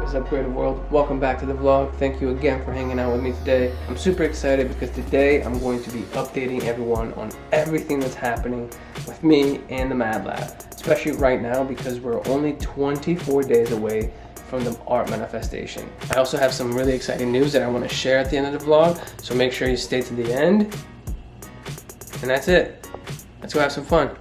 is up, Creative World? Welcome back to the vlog. Thank you again for hanging out with me today. I'm super excited because today I'm going to be updating everyone on everything that's happening with me and the Mad Lab, especially right now because we're only 24 days away from the art manifestation. I also have some really exciting news that I want to share at the end of the vlog, so make sure you stay to the end. And that's it. Let's go have some fun.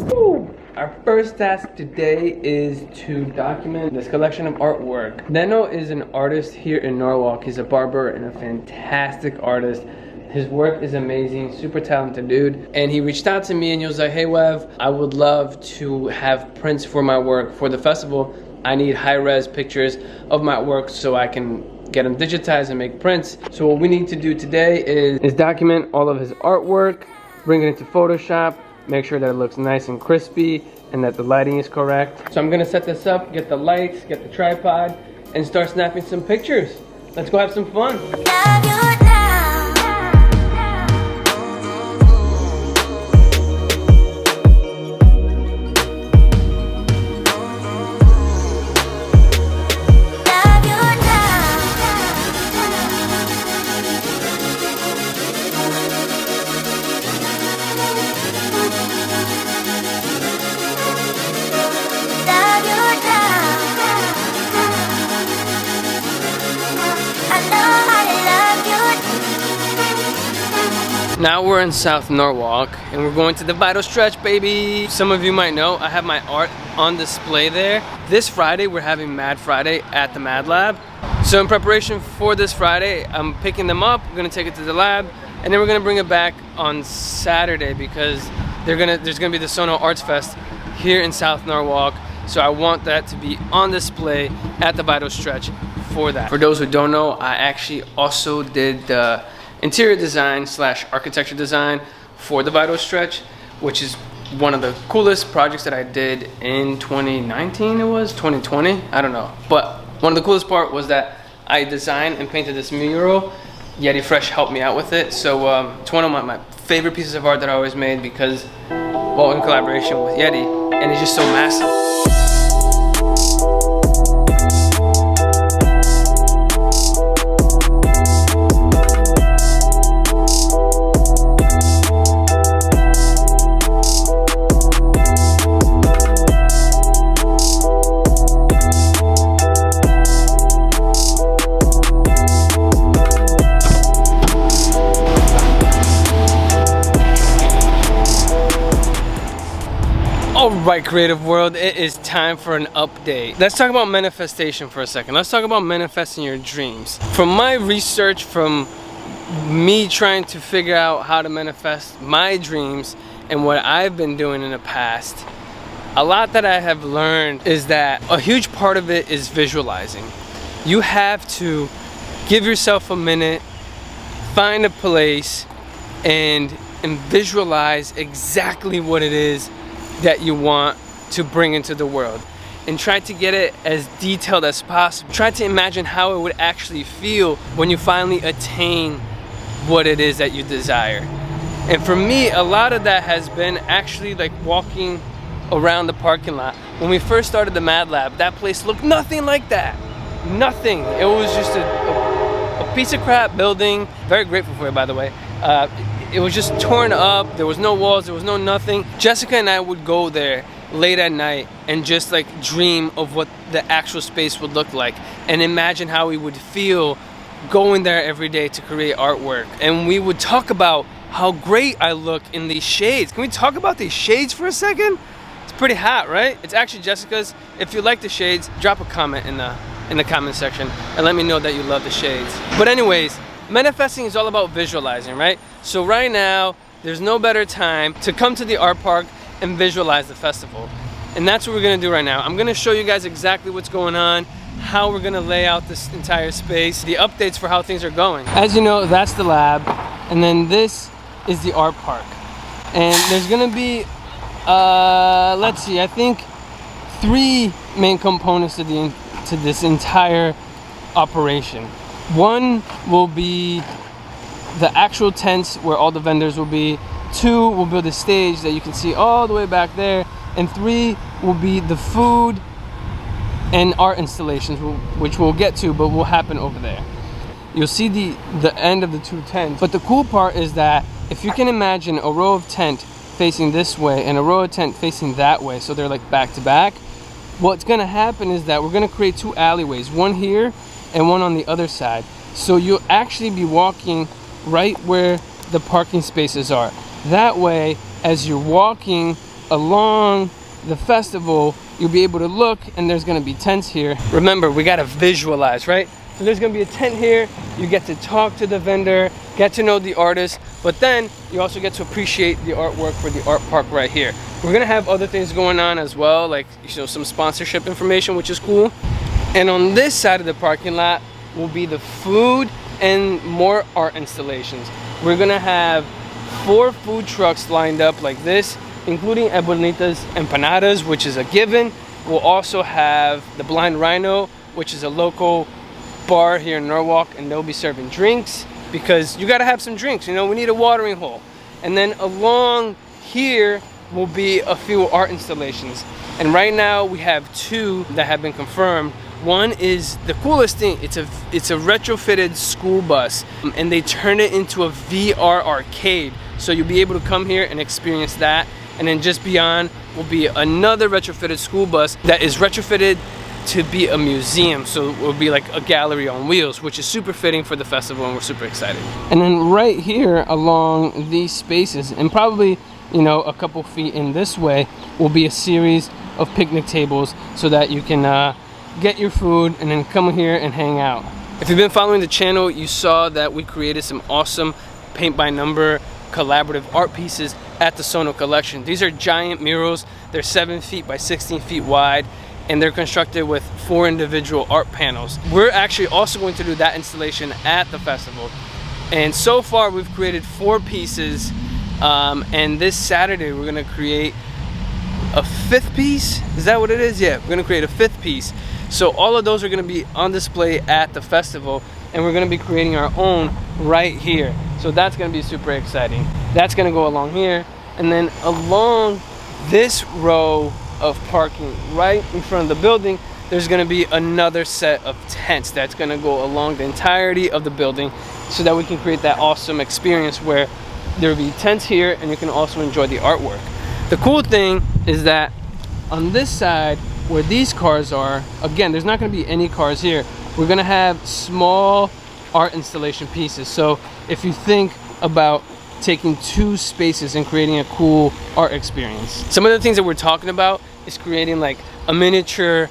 Woo! Our first task today is to document this collection of artwork. Neno is an artist here in Norwalk. He's a barber and a fantastic artist. His work is amazing, super talented dude. And he reached out to me and he was like, hey Wev, I would love to have prints for my work for the festival. I need high-res pictures of my work so I can get them digitized and make prints. So what we need to do today is document all of his artwork, bring it into Photoshop, make sure that it looks nice and crispy and that the lighting is correct. So I'm gonna set this up, get the lights, get the tripod, and start snapping some pictures. Let's go have some fun. Now we're in South Norwalk and we're going to the Vital Stretch, baby. Some of you might know I have my art on display there. This Friday we're having Mad Friday at the Mad Lab. So in preparation for this Friday, I'm picking them up, we're gonna take it to the lab, and then we're gonna bring it back on Saturday because there's gonna be the Sono Arts Fest here in South Norwalk. So I want that to be on display at the Vital Stretch for that. For those who don't know, I actually also did the interior design / architecture design for the Vital Stretch, which is one of the coolest projects that I did in 2019. It was 2020, I don't know, but one of the coolest part was that I designed and painted this mural. Yeti Fresh helped me out with it, so it's one of my favorite pieces of art that I always made because, well, in collaboration with Yeti, and it's just so massive. Alright, Creative World, it is time for an update. Let's talk about manifestation for a second. Let's talk about manifesting your dreams. From my research, from me trying to figure out how to manifest my dreams and what I've been doing in the past, a lot that I have learned is that a huge part of it is visualizing. You have to give yourself a minute, find a place, and visualize exactly what it is that you want to bring into the world, and try to get it as detailed as possible. Try to imagine how it would actually feel when you finally attain what it is that you desire. And for me, a lot of that has been actually like walking around the parking lot. When we first started the Mad Lab, that place looked nothing like that. Nothing. It was just a piece of crap building. Very grateful for it, by the way. It was just torn up, there was no walls, there was no nothing. Jessica and I would go there late at night and just like dream of what the actual space would look like and imagine how we would feel going there every day to create artwork. And we would talk about how great I look in these shades. Can we talk about these shades for a second? It's pretty hot, right? It's actually Jessica's. If you like the shades, drop a comment in the comment section and let me know that you love the shades. But anyways, manifesting is all about visualizing, right? So right now, there's no better time to come to the art park and visualize the festival. And that's what we're gonna do right now. I'm gonna show you guys exactly what's going on, how we're gonna lay out this entire space, the updates for how things are going. As you know, that's the lab, and then this is the art park. And there's gonna be, let's see, I think 3 main components to this entire operation. One will be the actual tents where all the vendors will be. 2 will build a stage that you can see all the way back there. And 3 will be the food and art installations, which we'll get to, but will happen over there. You'll see the end of the 2 tents. But the cool part is that if you can imagine a row of tent facing this way and a row of tent facing that way, so they're like back to back, what's gonna happen is that we're gonna create 2 alleyways, one here and one on the other side. So you'll actually be walking right where the parking spaces are. That way, as you're walking along the festival, you'll be able to look, and there's gonna be tents here. Remember, we gotta visualize, right? So there's gonna be a tent here, you get to talk to the vendor, get to know the artist, but then you also get to appreciate the artwork for the art park right here. We're gonna have other things going on as well, like, you know, some sponsorship information, which is cool. And on this side of the parking lot will be the food and more art installations. We're gonna have 4 food trucks lined up like this, including Abuelita's Empanadas, which is a given. We'll also have the Blind Rhino, which is a local bar here in Norwalk, and they'll be serving drinks because you gotta have some drinks, you know, we need a watering hole. And then along here will be a few art installations. And right now we have 2 that have been confirmed. One is the coolest thing, it's a retrofitted school bus, and they turn it into a VR arcade. So you'll be able to come here and experience that. And then just beyond will be another retrofitted school bus that is retrofitted to be a museum, so it will be like a gallery on wheels, which is super fitting for the festival, and we're super excited. And then right here along these spaces, and probably, you know, a couple feet in this way, will be a series of picnic tables so that you can get your food and then come here and hang out. If you've been following the channel, you saw that we created some awesome paint by number collaborative art pieces at the Sono collection. These are giant murals. They're 7 feet by 16 feet wide, and they're constructed with 4 individual art panels. We're actually also going to do that installation at the festival. And so far we've created 4 pieces, and this Saturday we're gonna create a 5th piece. Is that what it is? Yeah, we're gonna create a 5th piece. So all of those are gonna be on display at the festival, and we're gonna be creating our own right here. So that's gonna be super exciting. That's gonna go along here, and then along this row of parking right in front of the building, there's gonna be another set of tents that's gonna go along the entirety of the building, so that we can create that awesome experience where there'll be tents here and you can also enjoy the artwork. The cool thing is that on this side where these cars are, again, there's not gonna be any cars here. We're gonna have small art installation pieces. So if you think about taking 2 spaces and creating a cool art experience. Some of the things that we're talking about is creating like a miniature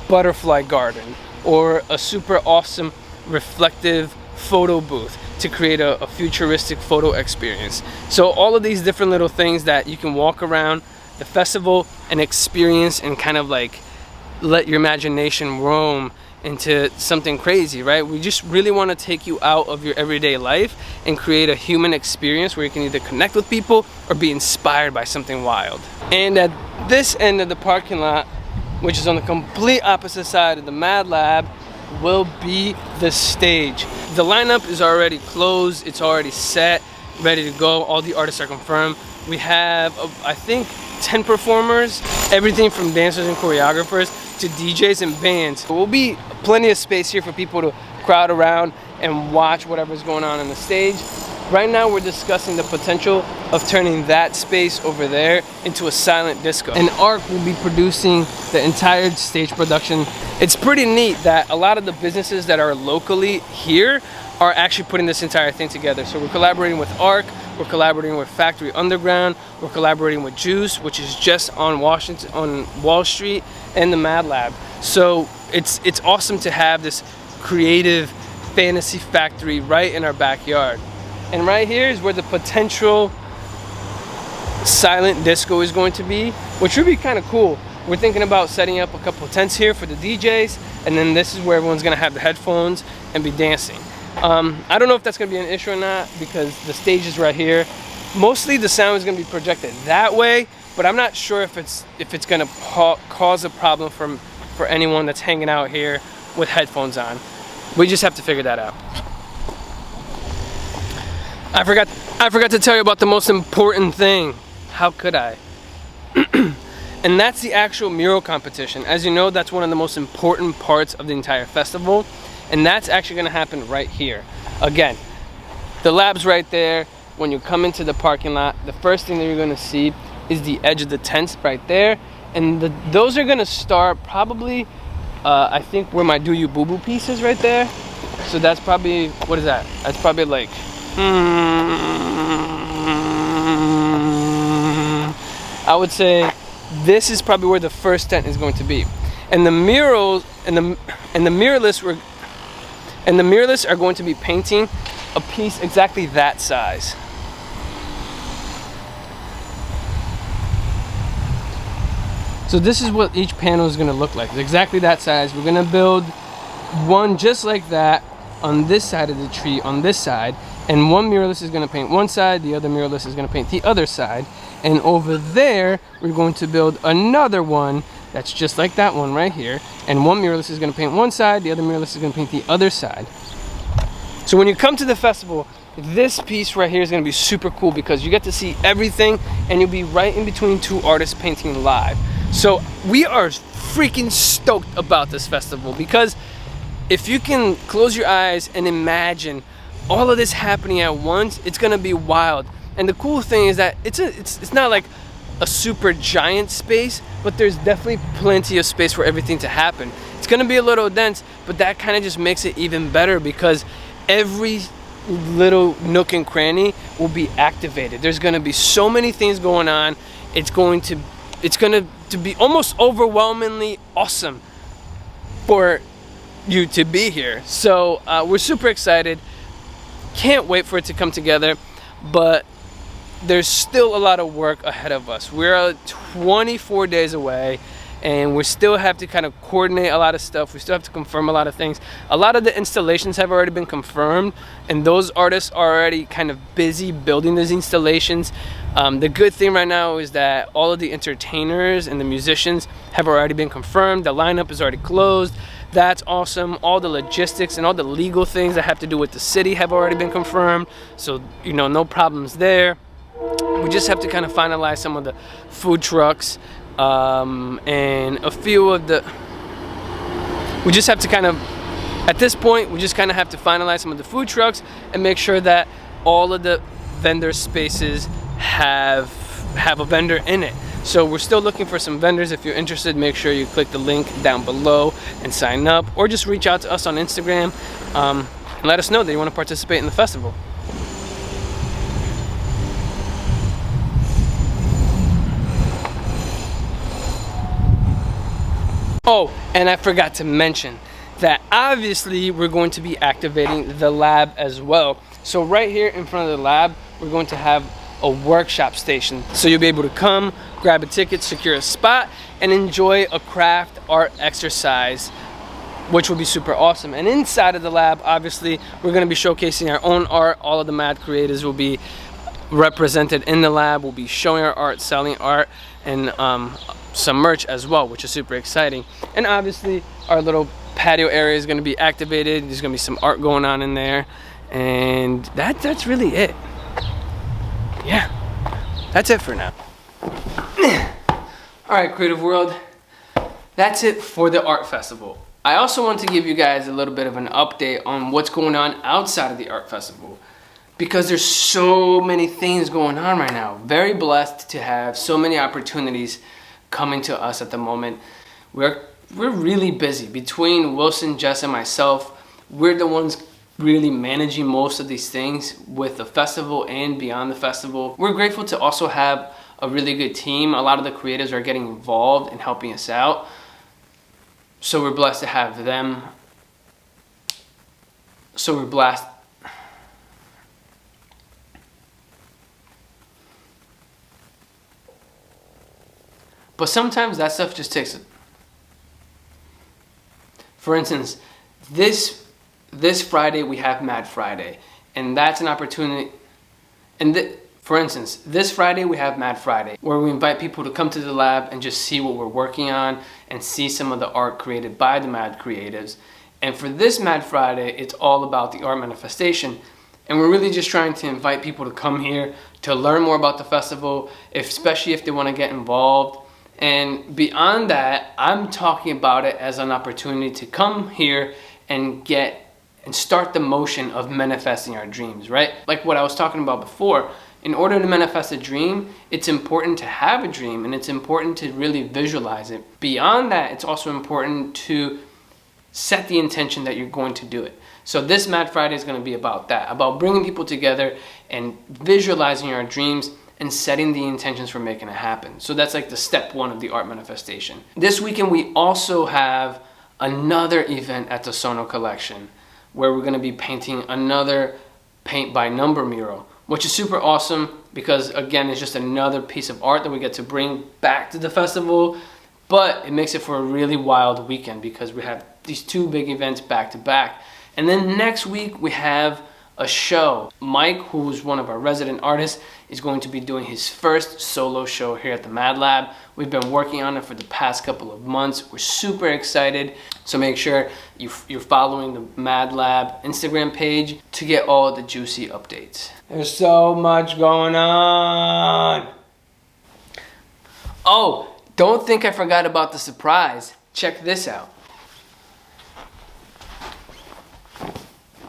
butterfly garden or a super awesome reflective photo booth to create a futuristic photo experience. So all of these different little things that you can walk around the festival and experience and kind of like let your imagination roam into something crazy, right? We just really want to take you out of your everyday life and create a human experience where you can either connect with people or be inspired by something wild. And at this end of the parking lot, which is on the complete opposite side of the Mad Lab, will be the stage. The lineup is already closed, it's already set, ready to go. All the artists are confirmed. We have, I think, 10 performers, everything from dancers and choreographers to DJs and bands. There will be plenty of space here for people to crowd around and watch whatever's going on the stage. Right now we're discussing the potential of turning that space over there into a silent disco. And ARC will be producing the entire stage production. It's pretty neat that a lot of the businesses that are locally here are actually putting this entire thing together. So we're collaborating with ARC, we're collaborating with Factory Underground, we're collaborating with Juice, which is just on Wall Street, and the Mad Lab. So it's awesome to have this creative fantasy factory right in our backyard. And right here is where the potential silent disco is going to be, which would be kind of cool. We're thinking about setting up a couple of tents here for the DJs, and then this is where everyone's gonna have the headphones and be dancing. I don't know if that's gonna be an issue or not because the stage is right here. Mostly the sound is gonna be projected that way, but I'm not sure if it's gonna cause a problem for anyone that's hanging out here with headphones on. We just have to figure that out. I forgot to tell you about the most important thing. How could I? And that's the actual mural competition. As you know, that's one of the most important parts of the entire festival, and that's actually going to happen right here. Again, the lab's right there. When you come into the parking lot, the first thing that you're going to see is the edge of the tents right there, and those are going to start probably I think where my Do You Boo Boo piece is right there. So that's probably, what is that? That's probably like I would say this is probably where the first tent is going to be, and the murals and the muralists are going to be painting a piece exactly that size. So this is what each panel is going to look like. It's exactly that size. We're going to build one just like that on this side of the tree, on this side, and one muralist is going to paint one side, the other muralist is going to paint the other side, and over there we're going to build another one that's just like that one right here, and one muralist is going to paint one side, the other muralist is going to paint the other side. So when you come to the festival, this piece right here is going to be super cool because you get to see everything, and you'll be right in between two artists painting live. So we are freaking stoked about this festival, because if you can close your eyes and imagine all of this happening at once, it's gonna be wild. And the cool thing is that it's not like a super giant space, but there's definitely plenty of space for everything to happen. It's gonna be a little dense, but that kind of just makes it even better because every little nook and cranny will be activated. There's gonna be so many things going on. It's going to be almost overwhelmingly awesome for you to be here. So we're super excited. Can't wait for it to come together, but there's still a lot of work ahead of us. We're 24 days away, and we still have to kind of coordinate a lot of stuff. We still have to confirm a lot of things. A lot of the installations have already been confirmed, and those artists are already kind of busy building those installations. The good thing right now is that all of the entertainers and the musicians have already been confirmed. The lineup is already closed. That's awesome. All the logistics and all the legal things that have to do with the city have already been confirmed. So, you know, no problems there. We just have to kind of finalize some of the food trucks and a few of the... We just have to kind of, at this point, we just kind of have to finalize some of the food trucks and make sure that all of the vendor spaces have a vendor in it. So we're still looking for some vendors. If you're interested, make sure you click the link down below and sign up, or just reach out to us on Instagram and let us know that you want to participate in the festival. Oh, and I forgot to mention that obviously we're going to be activating the lab as well. So right here in front of the lab, we're going to have a workshop station. So you'll be able to come, grab a ticket, secure a spot, and enjoy a craft art exercise, which will be super awesome. And inside of the lab, obviously, we're gonna be showcasing our own art. All of the mad creators will be represented in the lab. We'll be showing our art, selling art, and some merch as well, which is super exciting. And obviously, our little patio area is gonna be activated. There's gonna be some art going on in there. And that's really it. Yeah, that's it for now. All right, Creative World, that's it for the art festival. I also want to give you guys a little bit of an update on what's going on outside of the art festival, because there's so many things going on right now. Very blessed to have so many opportunities coming to us at the moment. We're really busy. Between Wilson, Jess, and myself, we're the ones really managing most of these things with the festival and beyond the festival. We're grateful to also have a really good team. A lot of the creatives are getting involved and helping us out. So we're blessed to have them. So we're blessed. But sometimes that stuff just takes it. For instance, this Friday we have Mad Friday, and that's an opportunity. And for instance, this Friday we have Mad Friday, where we invite people to come to the lab and just see what we're working on and see some of the art created by the Mad Creatives. And for this Mad Friday, it's all about the art manifestation. And we're really just trying to invite people to come here to learn more about the festival, especially if they want to get involved And beyond that, I'm talking about it as an opportunity to come here and start the motion of manifesting our dreams, right? Like what I was talking about before, in order to manifest a dream, it's important to have a dream, and it's important to really visualize it. Beyond that, it's also important to set the intention that you're going to do it. So this Mad Friday is going to be about that, about bringing people together and visualizing our dreams and setting the intentions for making it happen. So that's like the step one of the art manifestation. This weekend we also have another event at the Sono Collection where we're going to be painting another paint by number mural, which is super awesome because again, it's just another piece of art that we get to bring back to the festival, but it makes it for a really wild weekend because we have these two big events back to back. And then next week we have a show. Mike, who's one of our resident artists, is going to be doing his first solo show here at the Mad Lab. We've been working on it for the past couple of months. We're super excited. So make sure you're following the Mad Lab Instagram page to get all the juicy updates. There's so much going on. Oh, don't think I forgot about the surprise. Check this out.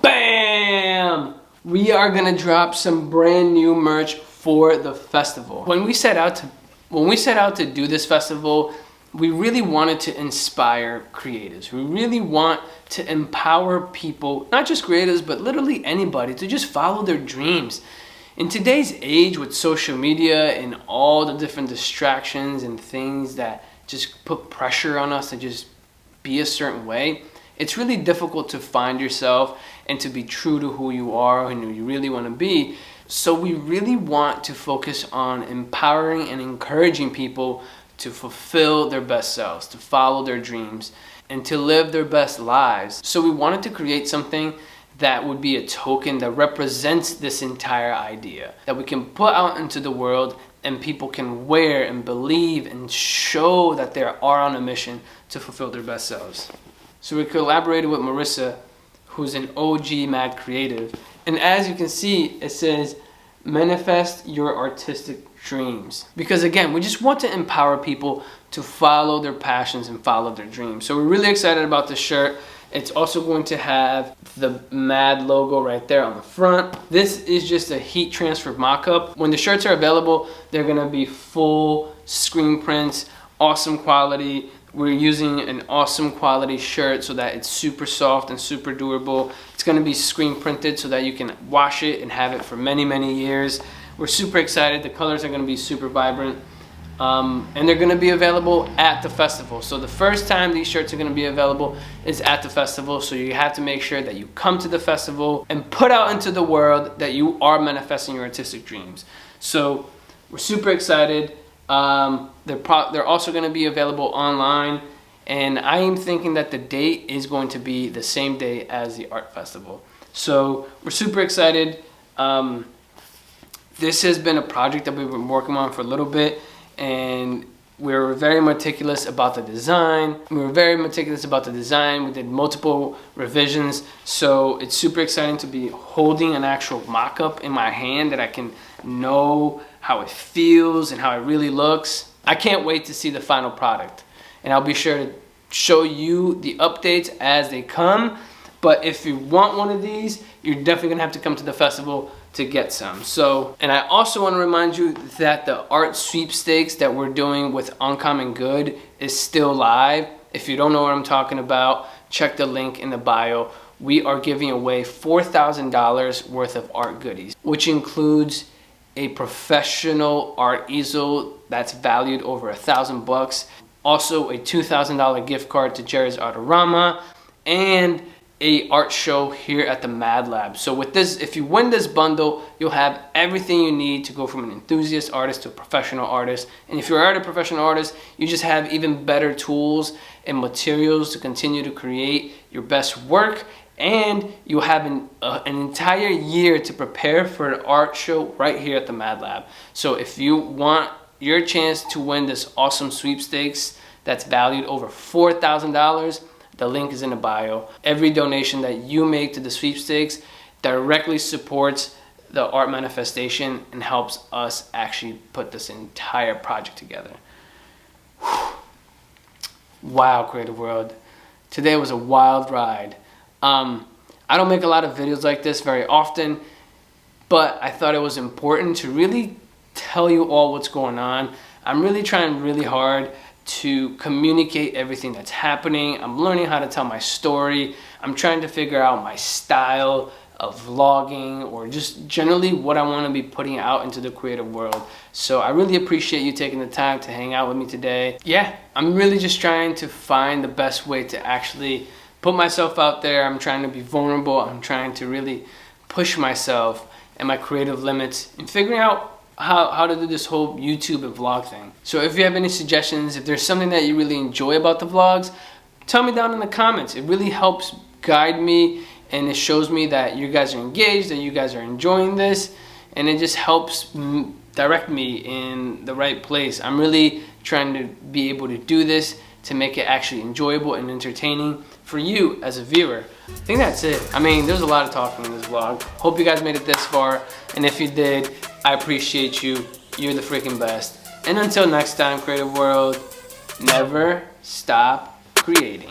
Bam! We are gonna drop some brand new merch for the festival. When we set out to do this festival, we really wanted to inspire creatives. We really want to empower people, not just creatives, but literally anybody, to just follow their dreams. In today's age with social media and all the different distractions and things that just put pressure on us to just be a certain way, it's really difficult to find yourself and to be true to who you are and who you really want to be. So we really want to focus on empowering and encouraging people to fulfill their best selves, to follow their dreams, and to live their best lives. So we wanted to create something that would be a token that represents this entire idea, that we can put out into the world and people can wear and believe and show that they are on a mission to fulfill their best selves. So we collaborated with Marissa, who's an OG mad creative. And as you can see, it says, manifest your artistic dreams. Because again, we just want to empower people to follow their passions and follow their dreams. So we're really excited about this shirt. It's also going to have the MAD logo right there on the front. This is just a heat transfer mock-up. When the shirts are available, they're gonna be full screen prints, awesome quality. We're using an awesome quality shirt so that it's super soft and super durable. It's gonna be screen printed so that you can wash it and have it for many, many years. We're super excited. The colors are gonna be super vibrant. And they're gonna be available at the festival. So the first time these shirts are gonna be available is at the festival. So you have to make sure that you come to the festival and put out into the world that you are manifesting your artistic dreams. So we're super excited. They're also going to be available online, and I am thinking that the date is going to be the same day as the art festival. So we're super excited. This has been a project that we've been working on for a little bit, and we were very meticulous about the design. We did multiple revisions, so it's super exciting to be holding an actual mock-up in my hand that I can know how it feels and how it really looks. I can't wait to see the final product, and I'll be sure to show you the updates as they come. But if you want one of these, you're definitely gonna have to come to the festival to get some. So, and I also want to remind you that the art sweepstakes that we're doing with Uncommon Good is still live. If you don't know what I'm talking about, check the link in the bio. We are giving away $4,000 worth of art goodies, which includes a professional art easel that's valued over $1,000, also a $2,000 gift card to Jerry's Artorama, and a art show here at the Mad Lab. So with this, if you win this bundle, you'll have everything you need to go from an enthusiast artist to a professional artist. And if you're already a professional artist, you just have even better tools and materials to continue to create your best work. And you'll have an entire year to prepare for an art show right here at the Mad Lab. So if you want your chance to win this awesome sweepstakes that's valued over $4,000, the link is in the bio. Every donation that you make to the sweepstakes directly supports the art manifestation and helps us actually put this entire project together. Wow, creative world. Today was a wild ride. I don't make a lot of videos like this very often, but I thought it was important to really tell you all what's going on. I'm really trying really hard to communicate everything that's happening. I'm learning how to tell my story. I'm trying to figure out my style of vlogging, or just generally what I want to be putting out into the creative world. So I really appreciate you taking the time to hang out with me today. Yeah, I'm really just trying to find the best way to actually put myself out there. I'm trying to be vulnerable. I'm trying to really push myself and my creative limits and figuring out how to do this whole YouTube and vlog thing. So if you have any suggestions, if there's something that you really enjoy about the vlogs, tell me down in the comments. It really helps guide me, and it shows me that you guys are engaged, that you guys are enjoying this, and it just helps direct me in the right place. I'm really trying to be able to do this to make it actually enjoyable and entertaining for you as a viewer. I think that's it. I mean, there's a lot of talking in this vlog. Hope you guys made it this far, and if you did, I appreciate you. You're the freaking best. And until next time, creative world, never stop creating.